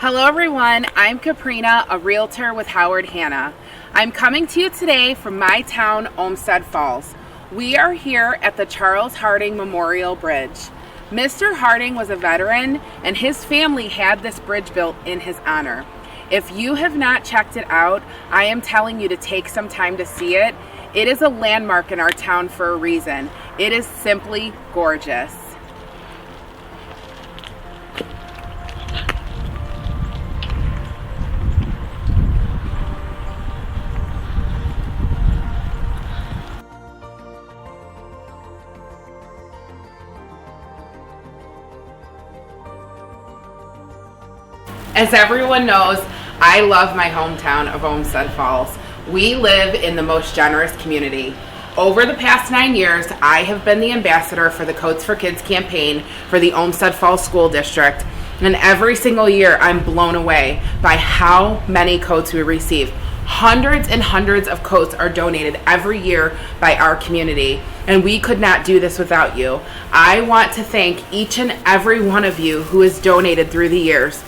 Hello everyone, I'm Caprina, a realtor with Howard Hanna. I'm coming to you today from my town, Olmsted Falls. We are here at the Charles Harding Memorial Bridge. Mr. Harding was a veteran and his family had this bridge built in his honor. If you have not checked it out, I am telling you to take some time to see it. It is a landmark in our town for a reason. It is simply gorgeous. As everyone knows, I love my hometown of Olmsted Falls. We live in the most generous community. Over the past 9 years, I have been the ambassador for the Coats for Kids campaign for the Olmsted Falls School District. And every single year, I'm blown away by how many coats we receive. Hundreds and hundreds of coats are donated every year by our community, and we could not do this without you. I want to thank each and every one of you who has donated through the years.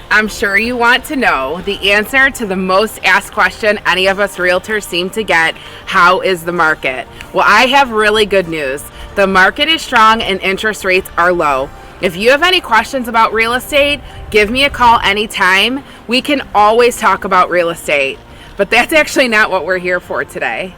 I'm sure you want to know the answer to the most asked question any of us realtors seem to get: how is the market? Well, I have really good news. The market is strong and interest rates are low. If you have any questions about real estate, give me a call anytime. We can always talk about real estate, but that's actually not what we're here for today.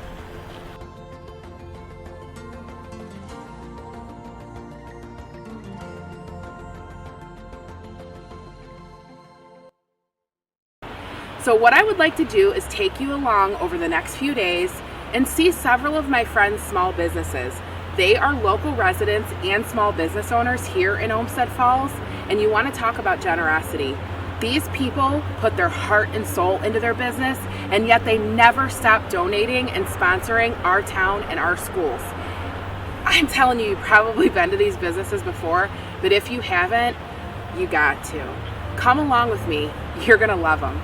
So what I would like to do is take you along over the next few days and see several of my friends' small businesses. They are local residents and small business owners here in Olmsted Falls, and you want to talk about generosity. These people put their heart and soul into their business, and yet they never stop donating and sponsoring our town and our schools. I'm telling you, you've probably been to these businesses before, but if you haven't, you got to. Come along with me. You're going to love them.